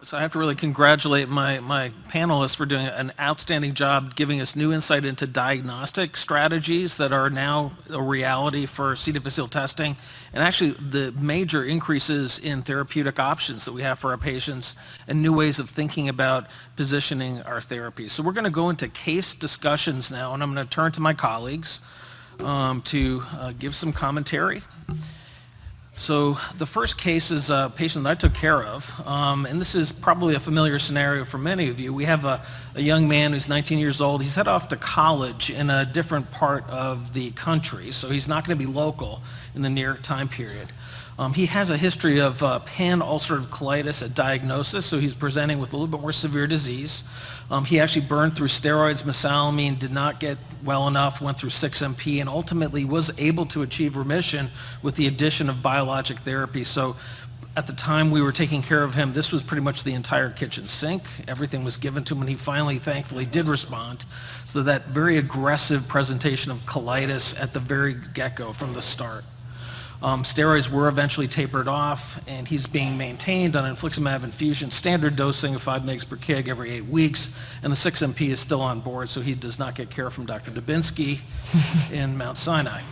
So I have to really congratulate my panelists for doing an outstanding job giving us new insight into diagnostic strategies that are now a reality for C. difficile testing, and actually the major increases in therapeutic options that we have for our patients and new ways of thinking about positioning our therapy. So we're going to go into case discussions now, and I'm going to turn to my colleagues to give some commentary. So the first case is a patient that I took care of, and this is probably a familiar scenario for many of you. We have a young man who's 19 years old. He's headed off to college in a different part of the country, so he's not going to be local in the near time period. He has a history of pan-ulcerative colitis at diagnosis, so he's presenting with a little bit more severe disease. He actually burned through steroids, mesalamine, did not get well enough, went through 6-MP, and ultimately was able to achieve remission with the addition of biologic therapy. So at the time we were taking care of him, this was pretty much the entire kitchen sink. Everything was given to him, and he finally, thankfully, did respond. So that very aggressive presentation of colitis at the very get-go from the start. Steroids were eventually tapered off, and he's being maintained on infliximab infusion, standard dosing of 5 mg per kg every 8 weeks, and the 6-MP is still on board, so he does not get care from Dr. Dubinsky in Mount Sinai.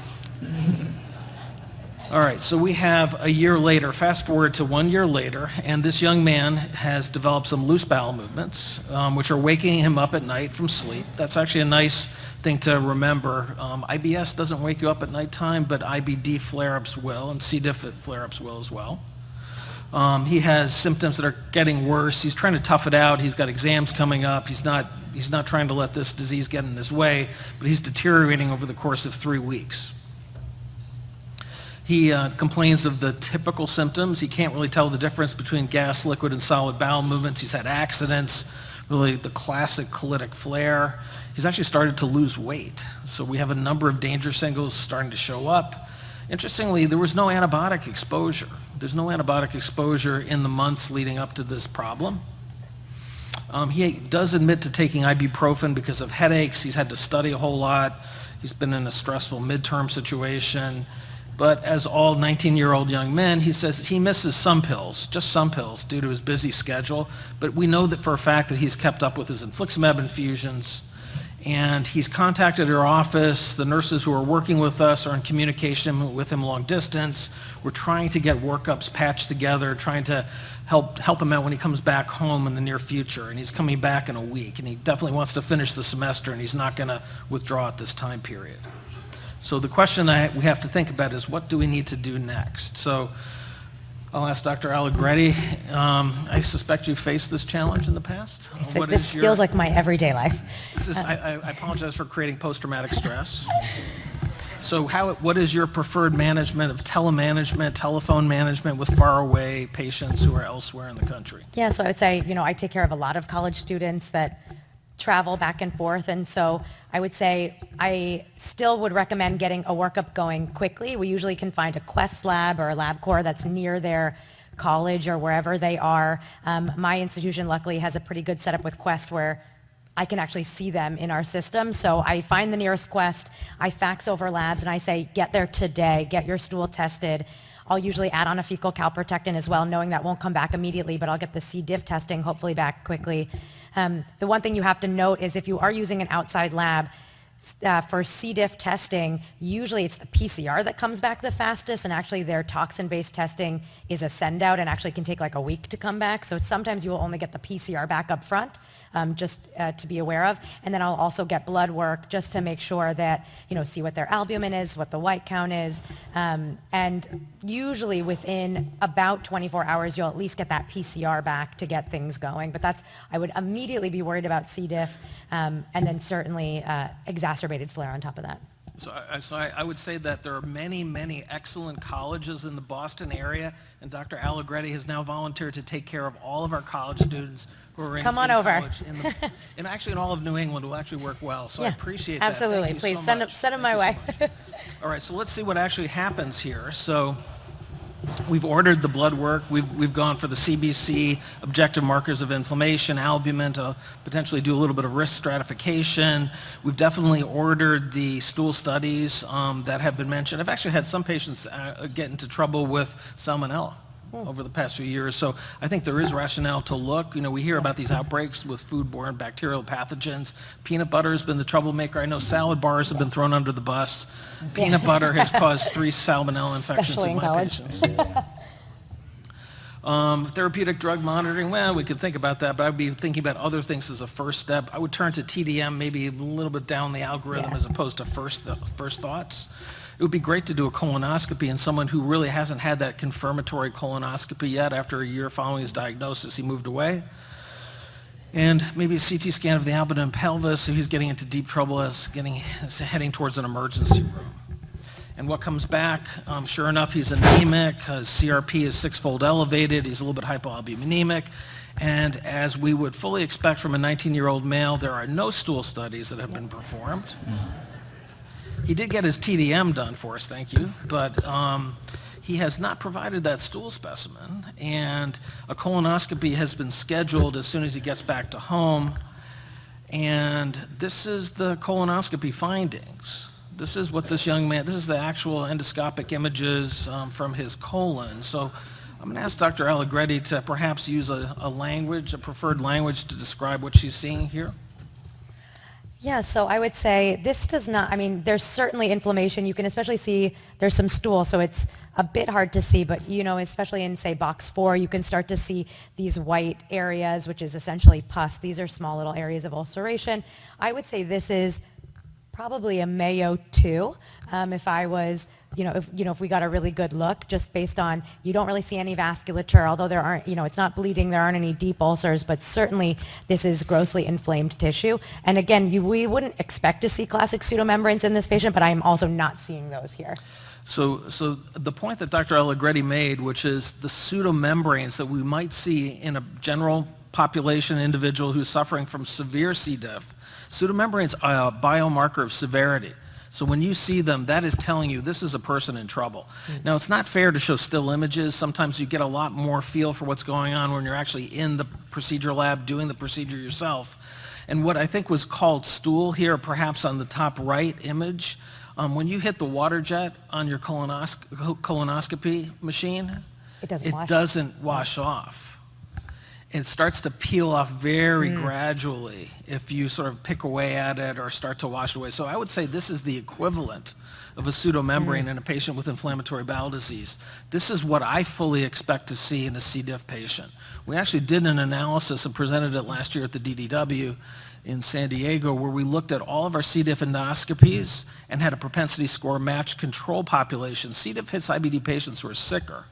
All right, so we have a year later, fast forward to 1 year later, and this young man has developed some loose bowel movements, which are waking him up at night from sleep. That's actually a nice thing to remember. IBS doesn't wake you up at nighttime, but IBD flare-ups will, and C. diff flare-ups will as well. He has symptoms that are getting worse. He's trying to tough it out. He's got exams coming up. He's not trying to let this disease get in his way, but he's deteriorating over the course of 3 weeks. He complains of the typical symptoms. He can't really tell the difference between gas, liquid, and solid bowel movements. He's had accidents, really the classic colitic flare. He's actually started to lose weight. So we have a number of danger signals starting to show up. Interestingly, there was no antibiotic exposure. There's no antibiotic exposure in the months leading up to this problem. He does admit to taking ibuprofen because of headaches. He's had to study a whole lot. He's been in a stressful midterm situation. But as all 19-year-old young men, he says he misses some pills, just some pills, due to his busy schedule. But we know that for a fact that he's kept up with his infliximab infusions, and he's contacted our office. The nurses who are working with us are in communication with him long distance. We're trying to get workups patched together, trying to help him out when he comes back home in the near future. And he's coming back in a week, and he definitely wants to finish the semester, and he's not going to withdraw at this time period. So the question that we have to think about is, what do we need to do next? So I'll ask Dr. Allegretti. I suspect you've faced this challenge in the past. This feels like my everyday life. I apologize for creating post-traumatic stress. So what is your preferred management of telemanagement, telephone management with faraway patients who are elsewhere in the country? Yeah, so I would say, I take care of a lot of college students that travel back and forth, and so I would say I still would recommend getting a workup going quickly. We usually can find a Quest lab or a LabCorp that's near their college or wherever they are. My institution luckily has a pretty good setup with Quest where I can actually see them in our system. So I find the nearest Quest, I fax over labs, and I say, get there today, get your stool tested. I'll usually add on a fecal calprotectin as well, knowing that won't come back immediately, but I'll get the C. diff testing hopefully back quickly. The one thing you have to note is if you are using an outside lab, for C. diff testing, usually it's the PCR that comes back the fastest, and actually their toxin-based testing is a send-out and actually can take like a week to come back. So sometimes you will only get the PCR back up front, just to be aware of. And then I'll also get blood work just to make sure that, see what their albumin is, what the white count is. And usually within about 24 hours, you'll at least get that PCR back to get things going. But I would immediately be worried about C. diff, and then certainly exacerbated flare on top of that. So I would say that there are many, many excellent colleges in the Boston area, and Dr. Allegretti has now volunteered to take care of all of our college students who are in college. And actually in all of New England will actually work well, so yeah, I appreciate that. Absolutely. Please send them my way. All right, so let's see what actually happens here. So we've ordered the blood work. We've gone for the CBC, objective markers of inflammation, albumin to potentially do a little bit of risk stratification. We've definitely ordered the stool studies that have been mentioned. I've actually had some patients get into trouble with salmonella over the past few years. So I think there is rationale to look. We hear about these outbreaks with foodborne bacterial pathogens. Peanut butter has been the troublemaker. I know salad bars have been thrown under the bus. Peanut butter has caused 3 salmonella infections Especially in in my college. patients. Therapeutic drug monitoring, well, we could think about that, but I'd be thinking about other things as a first step. I would turn to TDM, maybe a little bit down the algorithm as opposed to first thoughts. It would be great to do a colonoscopy in someone who really hasn't had that confirmatory colonoscopy yet. After a year following his diagnosis, he moved away. And maybe a CT scan of the abdomen and pelvis if he's getting into deep trouble as heading towards an emergency room. And what comes back, sure enough, he's anemic, his CRP is 6-fold elevated, he's a little bit hypoalbuminemic, and as we would fully expect from a 19-year-old male, there are no stool studies that have been performed. He did get his TDM done for us, thank you, but he has not provided that stool specimen, and a colonoscopy has been scheduled as soon as he gets back to home, and this is the colonoscopy findings. This is what this young man, this is the actual endoscopic images from his colon. So I'm going to ask Dr. Allegretti to perhaps use a preferred language to describe what she's seeing here. Yeah, so I would say this does not, there's certainly inflammation. You can especially see there's some stool, so it's a bit hard to see, but especially in, say, box 4, you can start to see these white areas, which is essentially pus. These are small little areas of ulceration. I would say this is probably a Mayo 2, if I was, if we got a really good look, just based on, you don't really see any vasculature, although there aren't, it's not bleeding, there aren't any deep ulcers, but certainly this is grossly inflamed tissue. And again, we wouldn't expect to see classic pseudomembranes in this patient, but I'm also not seeing those here. So the point that Dr. Allegretti made, which is the pseudomembranes that we might see in a general population individual who's suffering from severe C. diff, pseudomembranes are a biomarker of severity. So when you see them, that is telling you this is a person in trouble. Now, it's not fair to show still images. Sometimes you get a lot more feel for what's going on when you're actually in the procedure lab doing the procedure yourself. And what I think was called stool here, perhaps on the top right image, when you hit the water jet on your colonoscopy machine, it doesn't wash off. It starts to peel off very gradually if you sort of pick away at it or start to wash it away. So I would say this is the equivalent of a pseudomembrane in a patient with inflammatory bowel disease. This is what I fully expect to see in a C. diff patient. We actually did an analysis and presented it last year at the DDW in San Diego, where we looked at all of our C. diff endoscopies and had a propensity score matched control population. C. diff hits IBD patients who are sicker.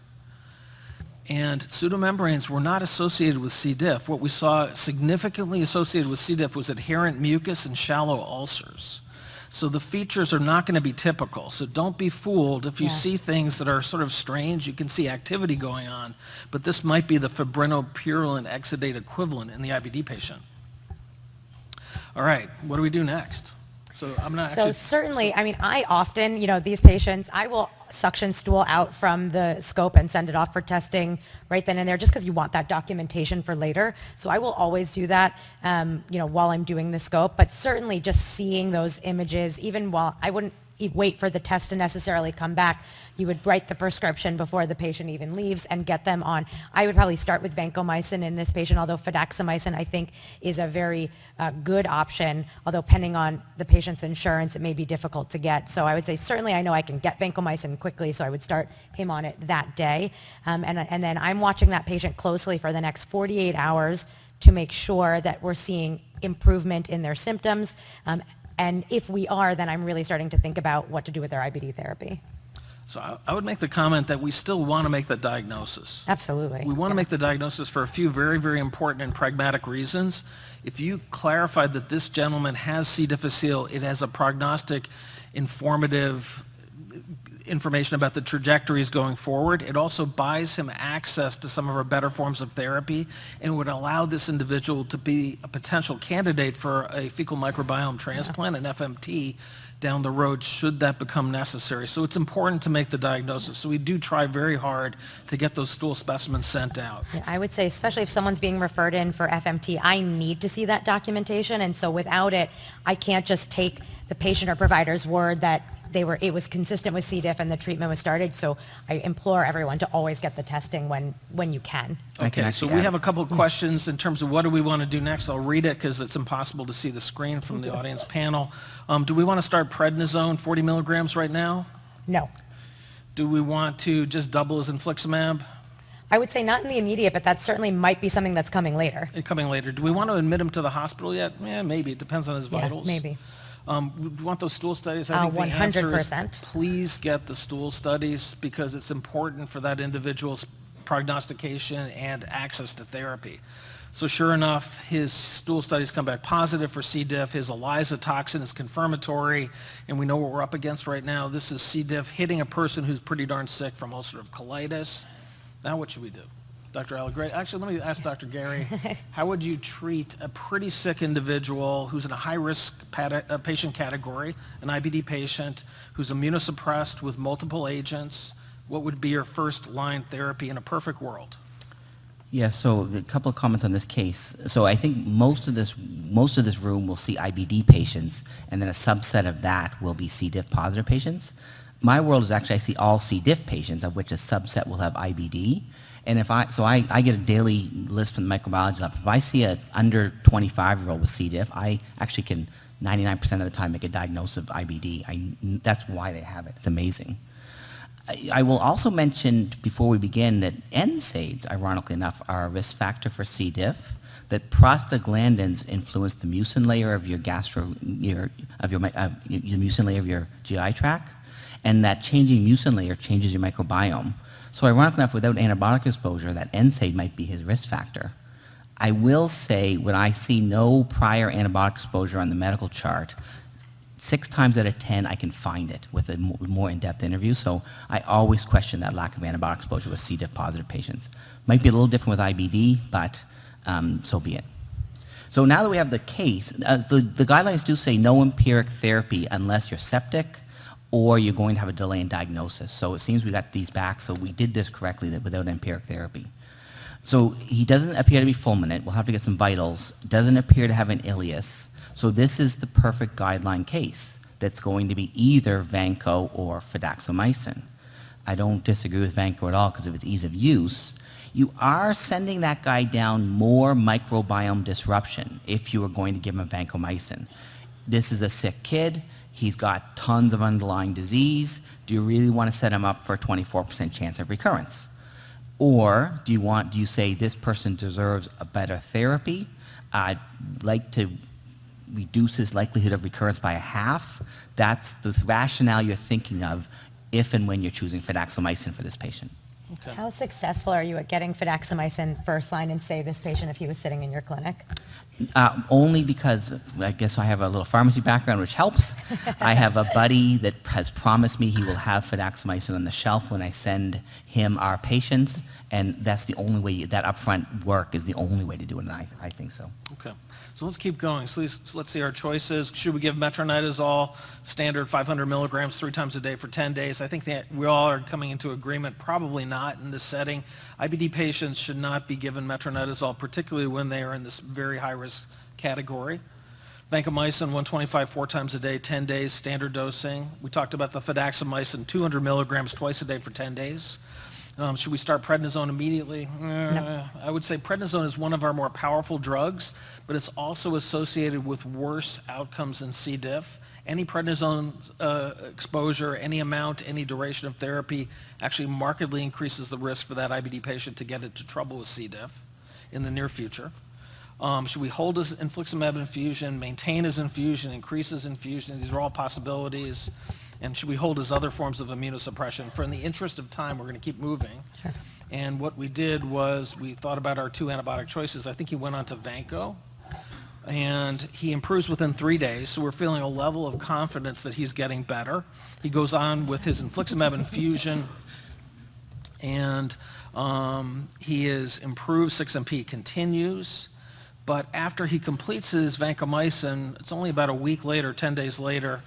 And pseudomembranes were not associated with C. diff. What we saw significantly associated with C. diff was adherent mucus and shallow ulcers. So the features are not going to be typical. So don't be fooled if you see things that are sort of strange. You can see activity going on, but this might be the fibrinopurulent exudate equivalent in the IBD patient. All right, what do we do next? So certainly, I often, these patients, I will suction stool out from the scope and send it off for testing right then and there, just because you want that documentation for later. So I will always do that, while I'm doing the scope. But certainly, just seeing those images, even while I wouldn't wait for the test to necessarily come back, you would write the prescription before the patient even leaves and get them on. I would probably start with vancomycin in this patient, although fidaxomicin I think is a very good option, although depending on the patient's insurance, it may be difficult to get. So I would say certainly I know I can get vancomycin quickly, so I would start him on it that day. And then I'm watching that patient closely for the next 48 hours to make sure that we're seeing improvement in their symptoms. And if we are, then I'm really starting to think about what to do with their IBD therapy. So I would make the comment that we still want to make the diagnosis. Absolutely. We want to make the diagnosis for a few very, very important and pragmatic reasons. If you clarify that this gentleman has C. difficile, it has a prognostic, informative information about the trajectories going forward. It also buys him access to some of our better forms of therapy and would allow this individual to be a potential candidate for a fecal microbiome transplant, an FMT, down the road should that become necessary. So it's important to make the diagnosis. So we do try very hard to get those stool specimens sent out. Yeah, I would say, especially if someone's being referred in for FMT, I need to see that documentation. And so without it, I can't just take the patient or provider's word that it was consistent with C. diff and the treatment was started. So I implore everyone to always get the testing when you can. Okay, so we have a couple of questions in terms of what do we want to do next. I'll read it because it's impossible to see the screen from the audience panel. Do we want to start prednisone 40 milligrams right now? No. Do we want to just double his infliximab? I would say not in the immediate, but that certainly might be something that's coming later. Coming later. Do we want to admit him to the hospital yet? Yeah, maybe. It depends on his vitals. Yeah, maybe. We want those stool studies? I think the answer is 100%. please get the stool studies because it's important for that individual's prognostication and access to therapy. So sure enough, his stool studies come back positive for C. diff. His ELISA toxin is confirmatory, and we know what we're up against right now. This is C. diff hitting a person who's pretty darn sick from ulcerative colitis. Now what should we do? Dr. Allegretti, actually, let me ask Dr. Gary, how would you treat a pretty sick individual who's in a high-risk patient category, an IBD patient, who's immunosuppressed with multiple agents? What would be your first-line therapy in a perfect world? Yeah, so a couple of comments on this case. So I think most of this room will see IBD patients, and then a subset of that will be C. diff positive patients. My world is actually I see all C. diff patients, of which a subset will have IBD. And I get a daily list from the microbiology lab. If I see an under 25-year-old with C. diff, I actually can 99% of the time make a diagnosis of IBD. That's why they have it. It's amazing. I will also mention before we begin that NSAIDs, ironically enough, are a risk factor for C. diff. That prostaglandins influence the mucin layer of your mucin layer of your GI tract, and that changing mucin layer changes your microbiome. So ironically enough, without antibiotic exposure, that NSAID might be his risk factor. I will say when I see no prior antibiotic exposure on the medical chart, 6 times out of 10 I can find it with a more in-depth interview. So I always question that lack of antibiotic exposure with C. diff positive patients. Might be a little different with IBD, but so be it. So now that we have the case, the guidelines do say no empiric therapy unless you're septic or you're going to have a delay in diagnosis. So it seems we got these back, so we did this correctly without empiric therapy. So he doesn't appear to be fulminant. We'll have to get some vitals. Doesn't appear to have an ileus. So this is the perfect guideline case that's going to be either vanco or fidaxomicin. I don't disagree with vanco at all because of its ease of use. You are sending that guy down more microbiome disruption if you are going to give him vancomycin. This is a sick kid. He's got tons of underlying disease. Do you really want to set him up for a 24% chance of recurrence? Or do you say this person deserves a better therapy? I'd like to reduce his likelihood of recurrence by a half. That's the rationale you're thinking of if and when you're choosing fidaxomicin for this patient. Okay. How successful are you at getting fidaxomicin first line in, say, this patient if he was sitting in your clinic? Only because I guess I have a little pharmacy background, which helps. I have a buddy that has promised me he will have fidaxomicin on the shelf when I send him our patients, and that's the only way, that upfront work is the only way to do it, and I think so. Okay. So let's keep going. So let's see our choices. Should we give metronidazole, standard 500 milligrams 3 times a day for 10 days? I think that we all are coming into agreement, probably not in this setting. IBD patients should not be given metronidazole, particularly when they are in this very high-risk category. Vancomycin, 125 4 times a day, 10 days, standard dosing. We talked about the fidaxomicin, 200 milligrams twice a day for 10 days. Should we start prednisone immediately? No. I would say prednisone is one of our more powerful drugs, but it's also associated with worse outcomes in C. diff. Any prednisone exposure, any amount, any duration of therapy actually markedly increases the risk for that IBD patient to get into trouble with C. diff in the near future. Should we hold his infliximab infusion, maintain his infusion, increase his infusion? These are all possibilities. And should we hold his other forms of immunosuppression? For in the interest of time, we're going to keep moving. Sure. And what we did was we thought about our 2 antibiotic choices. I think he went on to vanco, and he improves within 3 days. So we're feeling a level of confidence that he's getting better. He goes on with his infliximab infusion, and he is improved. 6MP continues. But after he completes his vancomycin, it's only about a week later, 10 days later,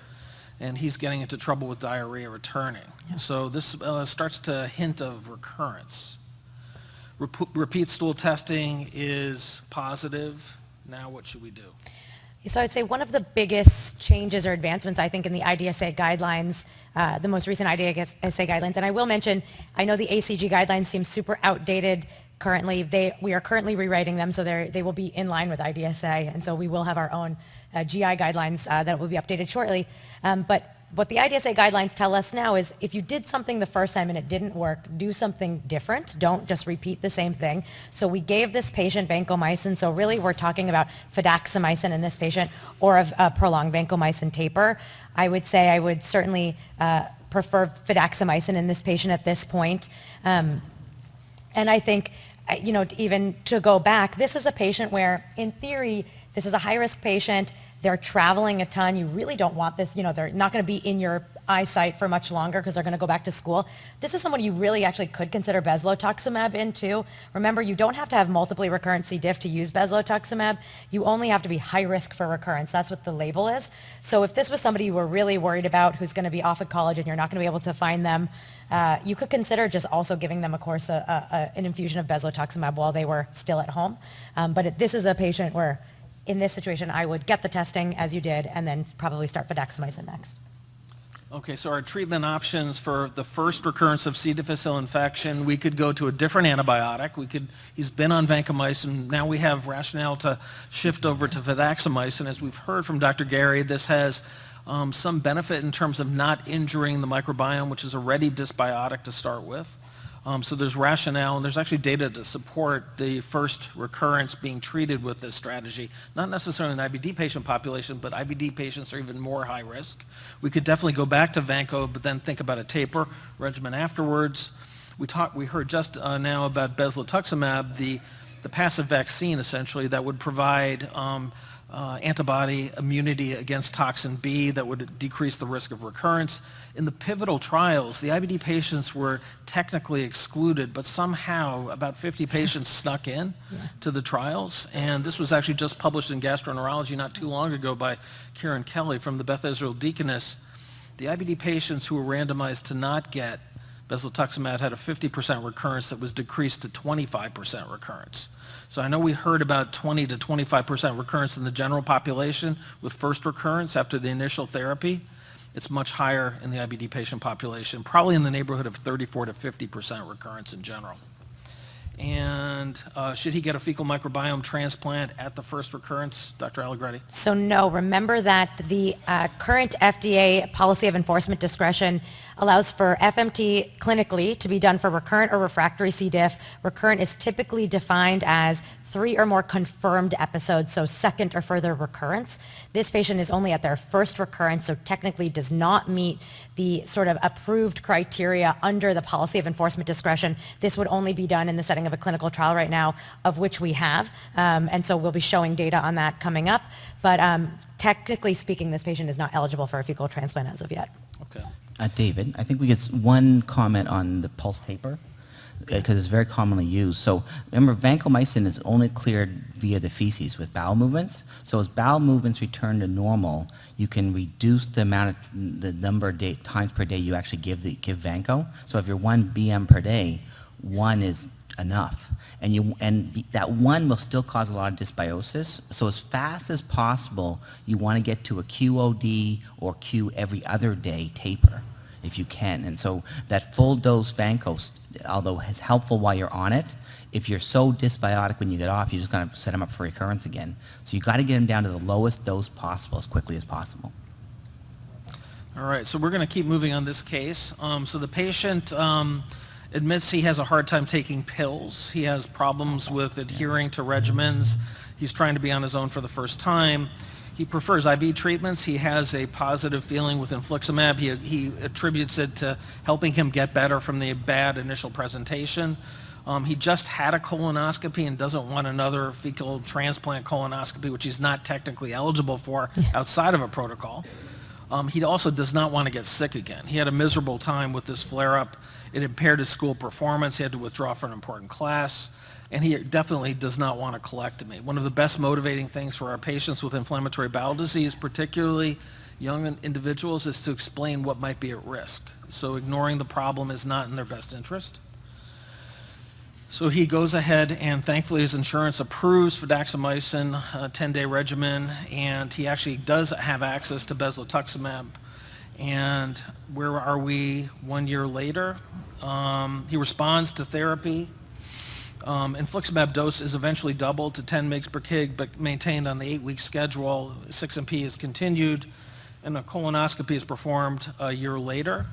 and he's getting into trouble with diarrhea returning. Yeah. So this starts to hint of recurrence. Repeat stool testing is positive. Now what should we do? So I would say one of the biggest changes or advancements, I think, in the IDSA guidelines, the most recent IDSA guidelines, and I will mention, I know the ACG guidelines seem super outdated currently. We are currently rewriting them, so they will be in line with IDSA, and so we will have our own GI guidelines that will be updated shortly. But what the IDSA guidelines tell us now is if you did something the first time and it didn't work, do something different. Don't just repeat the same thing. So we gave this patient vancomycin. So really we're talking about fidaxomicin in this patient or a prolonged vancomycin taper. I would say I would certainly prefer fidaxomicin in this patient at this point. And I think, even to go back, this is a patient where, in theory, this is a high-risk patient. They're traveling a ton. You really don't want this. They're not going to be in your eyesight for much longer because they're going to go back to school. This is someone you really actually could consider bezlotoxumab in too. Remember, you don't have to have multiply recurrent C. diff to use bezlotoxumab. You only have to be high risk for recurrence. That's what the label is. So if this was somebody you were really worried about who's going to be off at college and you're not going to be able to find them, you could consider just also giving them, of course, an infusion of bezlotoxumab while they were still at home. But this is a patient where, in this situation, I would get the testing as you did and then probably start fidaxomicin next. Okay, so our treatment options for the first recurrence of C. difficile infection, we could go to a different antibiotic. He's been on vancomycin. Now we have rationale to shift over to fidaxomicin. As we've heard from Dr. Gary, this has some benefit in terms of not injuring the microbiome, which is already dysbiotic to start with. So there's rationale, and there's actually data to support the first recurrence being treated with this strategy. Not necessarily an IBD patient population, but IBD patients are even more high risk. We could definitely go back to vanco, but then think about a taper regimen afterwards. We heard just now about bezlotoxumab, the passive vaccine essentially that would provide antibody immunity against toxin B that would decrease the risk of recurrence. In the pivotal trials, the IBD patients were technically excluded, but somehow about 50 patients snuck in to the trials. And this was actually just published in Gastroenterology not too long ago by Kieran Kelly from the Beth Israel Deaconess. The IBD patients who were randomized to not get bezlotoxumab had a 50% recurrence that was decreased to 25% recurrence. So I know we heard about 20 to 25% recurrence in the general population with first recurrence after the initial therapy. It's much higher in the IBD patient population, probably in the neighborhood of 34 to 50% recurrence in general. And should he get a fecal microbiome transplant at the first recurrence, Dr. Allegretti? So no, remember that the current FDA policy of enforcement discretion allows for FMT clinically to be done for recurrent or refractory C. diff. Recurrent is typically defined as 3 or more confirmed episodes, so second or further recurrence. This patient is only at their first recurrence, so technically does not meet the sort of approved criteria under the policy of enforcement discretion. This would only be done in the setting of a clinical trial right now, of which we have, and so we'll be showing data on that coming up. But technically speaking, this patient is not eligible for a fecal transplant as of yet. Okay. David, I think we get one comment on the pulse taper, because it's very commonly used. So remember, vancomycin is only cleared via the feces with bowel movements. So as bowel movements return to normal, you can reduce the number of times per day you actually give vanco. So if you're 1 BM per day, 1 is enough. And that 1 will still cause a lot of dysbiosis. So as fast as possible, you want to get to a QOD or Q every other day taper, if you can. And so that full dose vanco, although it's helpful while you're on it, if you're so dysbiotic when you get off, you're just going to set them up for recurrence again. So you've got to get them down to the lowest dose possible as quickly as possible. All right, so we're going to keep moving on this case. So the patient admits he has a hard time taking pills. He has problems with adhering to regimens. He's trying to be on his own for the first time. He prefers IV treatments. He has a positive feeling with infliximab. He attributes it to helping him get better from the bad initial presentation. He just had a colonoscopy and doesn't want another fecal transplant colonoscopy, which he's not technically eligible for outside of a protocol. He also does not want to get sick again. He had a miserable time with this flare-up. It impaired his school performance. He had to withdraw from an important class. And he definitely does not want a colectomy. One of the best motivating things for our patients with inflammatory bowel disease, particularly young individuals, is to explain what might be at risk. So ignoring the problem is not in their best interest. So he goes ahead and thankfully his insurance approves fidaxomicin, a 10-day regimen, and he actually does have access to bezlotuximab. And where are we 1 year later? He responds to therapy. Infliximab dose is eventually doubled to 10 mg per kg, but maintained on the 8-week schedule. 6MP is continued, and a colonoscopy is performed a year later,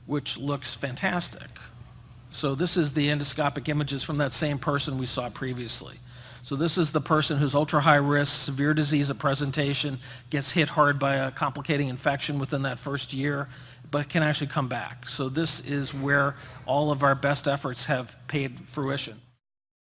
which looks fantastic. So this is the endoscopic images from that same person we saw previously. So this is the person who's ultra-high risk, severe disease at presentation, gets hit hard by a complicating infection within that first year, but can actually come back. So this is where all of our best efforts have paid fruition.